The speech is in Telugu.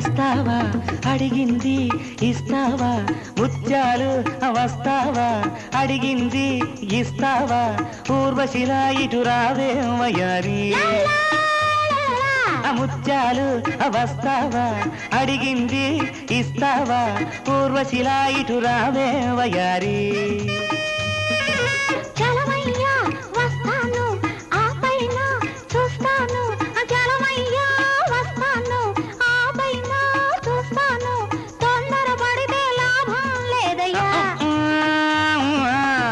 వస్తావా అడిగింది ఇస్తావా ముత్యాలు వస్తావా అడిగింది ఇస్తావా ఊర్వశిలా ఇటు రావే వయారి ముత్యాలు వస్తావా అడిగింది ఇస్తావా ఊర్వశిలా ఇటు రావే వయారి